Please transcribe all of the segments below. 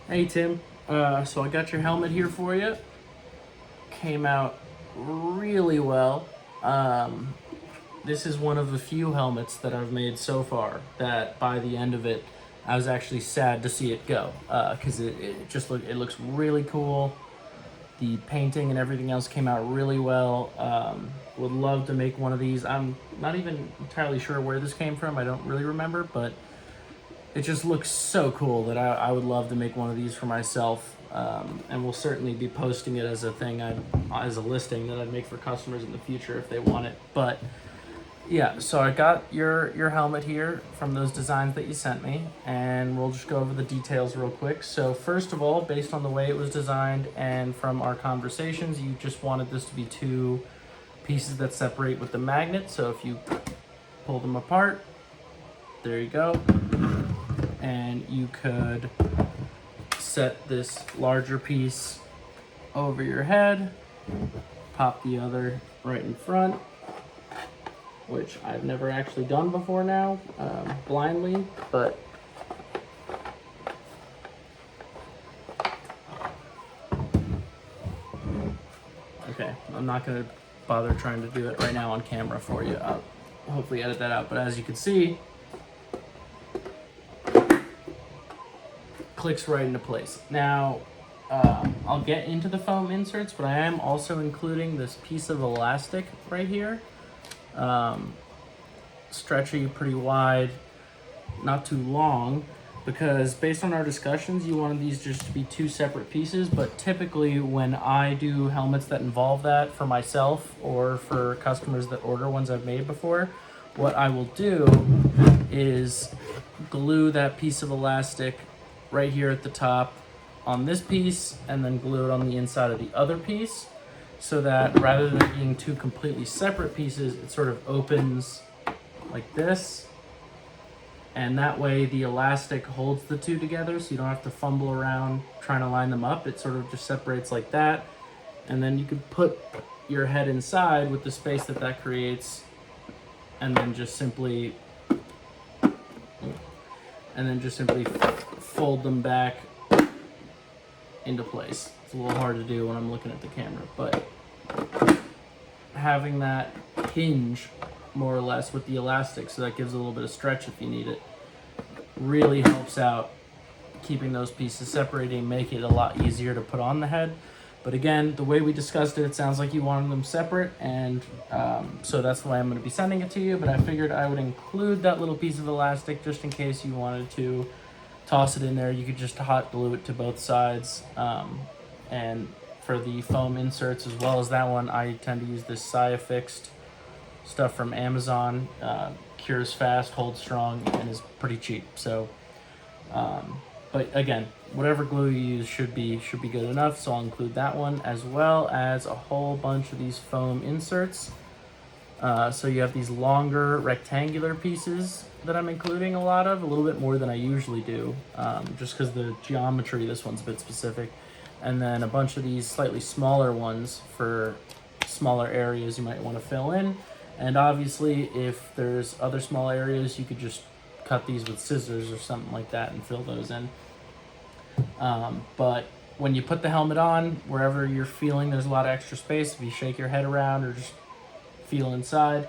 Hey Tim, so I got your helmet here for you. Came out really well. Um, this is one of the few helmets that I've made so far that by the end of it, I was actually sad to see it go because it looks really cool. The painting and everything else came out really well. Would love to make one of these. I'm not even entirely sure where this came from. I don't really remember, but it just looks so cool that I would love to make one of these for myself. And we'll certainly be posting it as a thing, as a listing that I'd make for customers in the future if they want it. But yeah, so I got your helmet here from those designs that you sent me, and we'll just go over the details real quick. So first of all, based on the way it was designed and from our conversations, you just wanted this to be two pieces that separate with the magnet. So if you pull them apart, there you go. And you could set this larger piece over your head, pop the other right in front, which I've never actually done before now, blindly, but okay, I'm not gonna bother trying to do it right now on camera for you. I'll hopefully edit that out, but as you can see, clicks right into place. Now, I'll get into the foam inserts, but I am also including this piece of elastic right here. Stretchy, pretty wide, not too long, because based on our discussions, you wanted these just to be two separate pieces, but typically when I do helmets that involve that for myself or for customers that order ones I've made before, what I will do is glue that piece of elastic right here at the top on this piece and then glue it on the inside of the other piece, so that rather than it being two completely separate pieces, it sort of opens like this, and that way the elastic holds the two together, so you don't have to fumble around trying to line them up. It sort of just separates like that, and then you could put your head inside with the space that creates, and then just simply fold them back into place. It's a little hard to do when I'm looking at the camera, but having that hinge more or less with the elastic, so that gives a little bit of stretch if you need it, really helps out keeping those pieces separating, make it a lot easier to put on the head. But again, the way we discussed it, it sounds like you wanted them separate, and so that's the way I'm going to be sending it to you. But I figured I would include that little piece of elastic just in case you wanted to toss it in there. You could just hot glue it to both sides. And for the foam inserts as well as that one, I tend to use this Sci-Affixed stuff from Amazon. Cures fast, holds strong, and is pretty cheap. So, but again, whatever glue you use should be good enough. So I'll include that one as well as a whole bunch of these foam inserts. So you have these longer rectangular pieces that I'm including a lot of, a little bit more than I usually do, just because the geometry, this one's a bit specific. And then a bunch of these slightly smaller ones for smaller areas you might want to fill in. And obviously, if there's other small areas, you could just cut these with scissors or something like that and fill those in. But when you put the helmet on, wherever you're feeling there's a lot of extra space, if you shake your head around or just feel inside,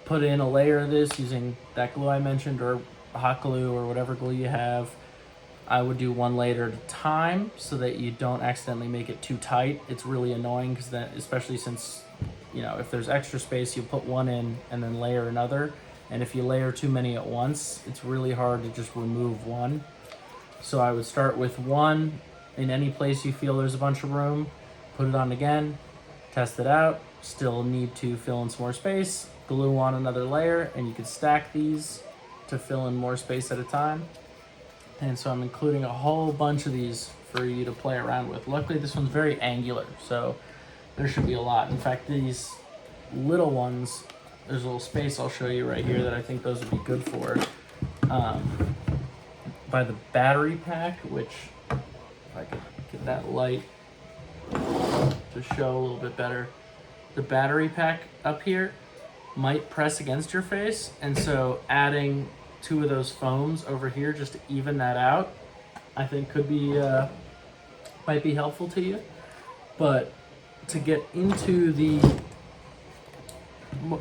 put in a layer of this using that glue I mentioned, or hot glue, or whatever glue you have. I would do one layer at a time so that you don't accidentally make it too tight. It's really annoying because that, especially since, you know, if there's extra space, you put one in and then layer another. And if you layer too many at once, it's really hard to just remove one. So I would start with one in any place you feel there's a bunch of room, put it on again, test it out, still need to fill in some more space, glue on another layer, and you can stack these to fill in more space at a time. And so I'm including a whole bunch of these for you to play around with. Luckily, this one's very angular, so there should be a lot. In fact, these little ones, there's a little space I'll show you right here that I think those would be good for. By the battery pack, which, if I could get that light to show a little bit better, the battery pack up here might press against your face, and so adding two of those foams over here just to even that out I think could be might be helpful to you. But to get into the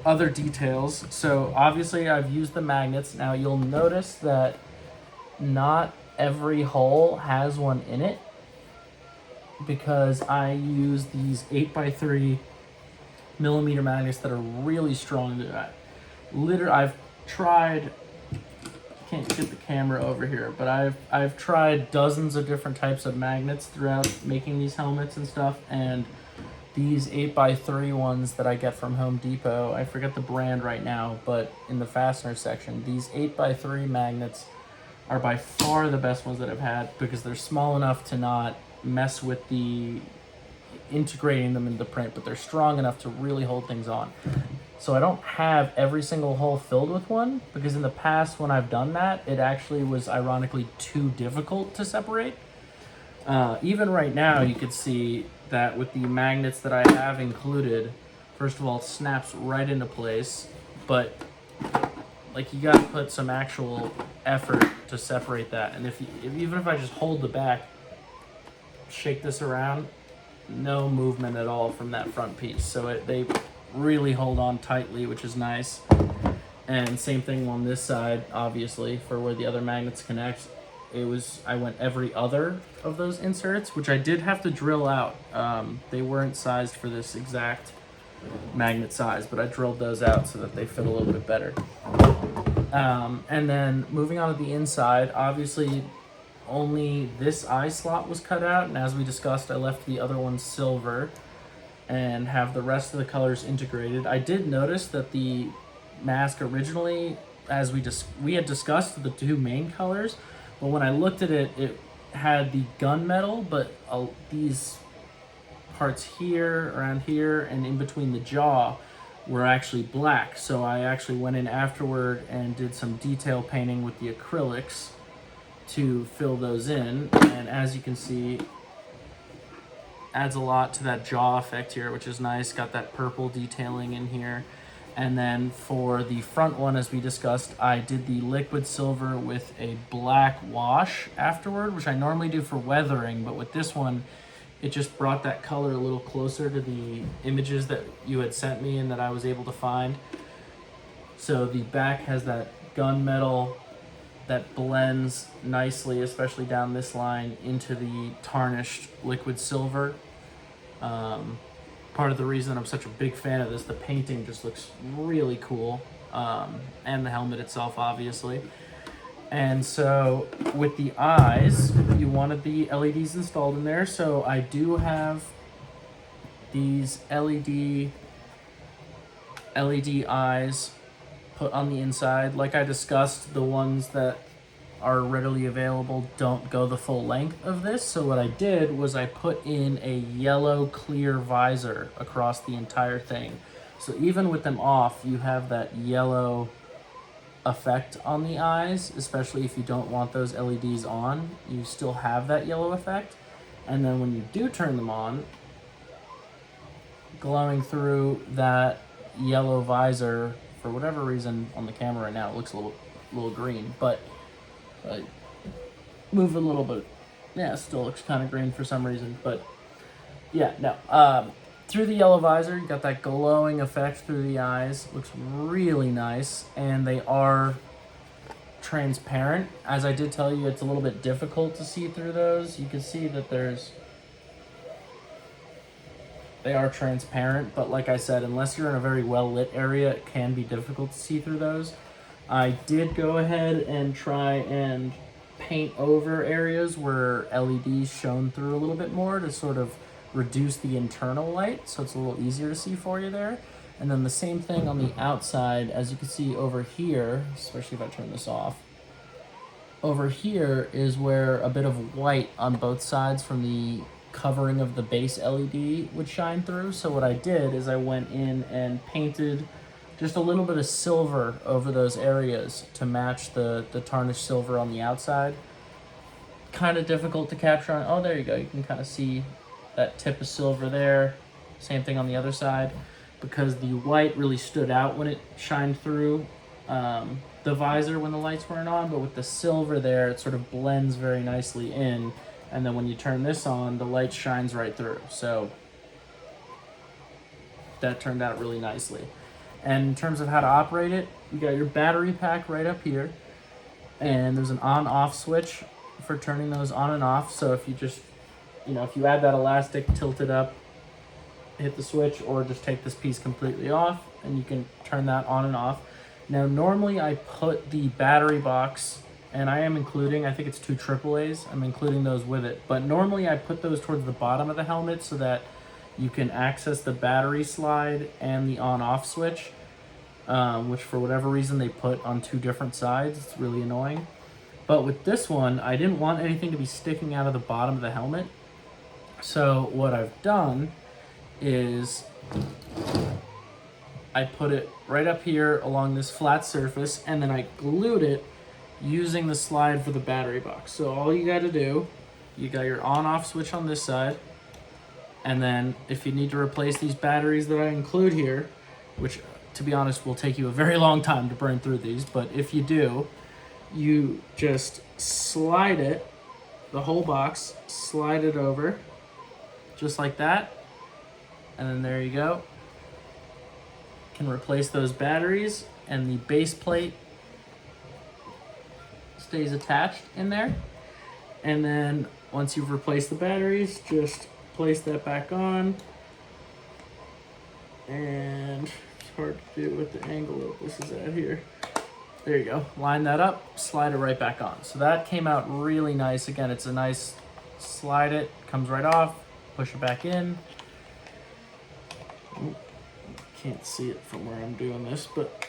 other details, so obviously I've used the magnets. Now you'll notice that not every hole has one in it, because I use these 8x3 millimeter magnets that are really strong. I've tried, can't get the camera over here, but I've tried dozens of different types of magnets throughout making these helmets and stuff, and these 8x3 ones that I get from Home Depot, I forget the brand right now, but in the fastener section, these 8x3 magnets are by far the best ones that I've had, because they're small enough to not mess with the integrating them into the print, but they're strong enough to really hold things on. So I don't have every single hole filled with one, because in the past when I've done that, it actually was ironically too difficult to separate. Even right now, you could see that with the magnets that I have included, first of all, it snaps right into place, but like you gotta put some actual effort to separate that. And even if I just hold the back, shake this around, no movement at all from that front piece. So they really hold on tightly, which is nice. And same thing on this side, obviously, for where the other magnets connect. I went every other of those inserts, which I did have to drill out. They weren't sized for this exact magnet size, but I drilled those out so that they fit a little bit better. And then moving on to the inside, obviously only this eye slot was cut out, and as we discussed, I left the other one silver and have the rest of the colors integrated. I did notice that the mask originally, as we had discussed the two main colors, but when I looked at it, it had the gunmetal, but these parts here, around here, and in between the jaw were actually black. So I actually went in afterward and did some detail painting with the acrylics to fill those in. And as you can see, adds a lot to that jaw effect here, which is nice. Got that purple detailing in here. And then for the front one, as we discussed, I did the liquid silver with a black wash afterward, which I normally do for weathering, but with this one, it just brought that color a little closer to the images that you had sent me and that I was able to find. So the back has that gunmetal that blends nicely, especially down this line, into the tarnished liquid silver. Part of the reason I'm such a big fan of this, the painting just looks really cool, and the helmet itself, obviously. And so with the eyes, you wanted the LEDs installed in there, so I do have these LED eyes put on the inside. Like I discussed, the ones that are readily available don't go the full length of this. So what I did was I put in a yellow clear visor across the entire thing. So even with them off, you have that yellow effect on the eyes, especially if you don't want those LEDs on, you still have that yellow effect. And then when you do turn them on, glowing through that yellow visor, for whatever reason on the camera right now, it looks a little green, but move it a little bit. Yeah, it still looks kind of green for some reason, but yeah, no. Through the yellow visor, you got that glowing effect through the eyes. Looks really nice, and they are transparent. As I did tell you, it's a little bit difficult to see through those. You can see that they are transparent, but like I said, unless you're in a very well-lit area, it can be difficult to see through those. I did go ahead and try and paint over areas where LEDs shone through a little bit more to sort of reduce the internal light, so it's a little easier to see for you there. And then the same thing on the outside, as you can see over here, especially if I turn this off. Over here is where a bit of white on both sides from the covering of the base LED would shine through. So what I did is I went in and painted just a little bit of silver over those areas to match the tarnished silver on the outside. Kind of difficult to capture on. Oh, there you go. You can kind of see that tip of silver there. Same thing on the other side, because the white really stood out when it shined through the visor when the lights weren't on, but with the silver there, it sort of blends very nicely in. And then when you turn this on, the light shines right through. So that turned out really nicely. And in terms of how to operate it, you got your battery pack right up here. And there's an on-off switch for turning those on and off. So if you just, if you add that elastic, tilt it up, hit the switch, or just take this piece completely off, and you can turn that on and off. Now, normally I put the battery box, and I am including, I think it's 2 AAAs, I'm including those with it. But normally I put those towards the bottom of the helmet so that you can access the battery slide and the on-off switch, which for whatever reason they put on 2 different sides. It's really annoying. But with this one, I didn't want anything to be sticking out of the bottom of the helmet. So what I've done is I put it right up here along this flat surface, and then I glued it using the slide for the battery box. So all you got to do, you got your on-off switch on this side, and then if you need to replace these batteries that I include here, which to be honest will take you a very long time to burn through these, but if you do, you just slide it, the whole box, slide it over, just like that, and then there you go. Can replace those batteries, and the base plate stays attached in there. And then once you've replaced the batteries, just place that back on. And it's hard to do with the angle that this is at here. There you go. Line that up, slide it right back on. So that came out really nice. Again, it's a nice slide, it comes right off, push it back in. Ooh, can't see it from where I'm doing this, but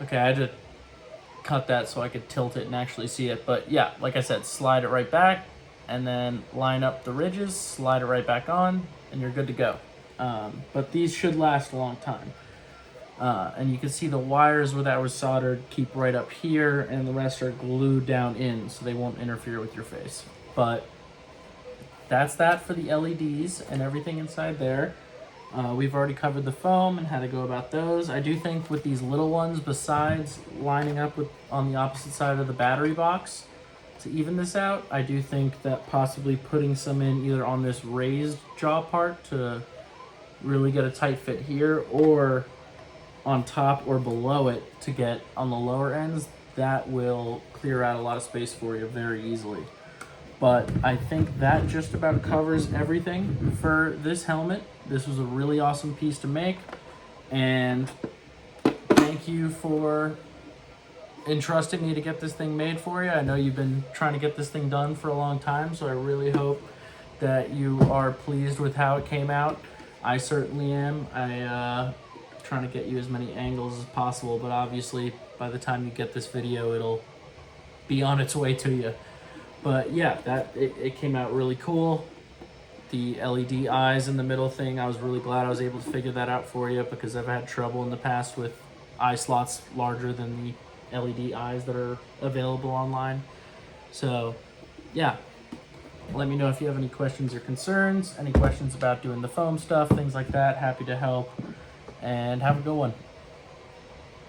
okay, I had to cut that so I could tilt it and actually see it. But yeah, like I said, slide it right back, and then line up the ridges, slide it right back on, and you're good to go. But these should last a long time. And you can see the wires where that was soldered keep right up here, and the rest are glued down in, so they won't interfere with your face. But that's that for the LEDs and everything inside there. We've already covered the foam and how to go about those. I do think with these little ones, besides lining up with on the opposite side of the battery box to even this out, I do think that possibly putting some in either on this raised jaw part to really get a tight fit here, or on top or below it to get on the lower ends, that will clear out a lot of space for you very easily. But I think that just about covers everything for this helmet. This was a really awesome piece to make, and thank you for entrusting me to get this thing made for you. I know you've been trying to get this thing done for a long time, so I really hope that you are pleased with how it came out. I certainly am. Trying to get you as many angles as possible, but obviously by the time you get this video, it'll be on its way to you. But yeah, it came out really cool. The LED eyes in the middle thing, I was really glad I was able to figure that out for you, because I've had trouble in the past with eye slots larger than the LED eyes that are available online. So yeah, let me know if you have any questions or concerns, any questions about doing the foam stuff, things like that. Happy to help, and have a good one.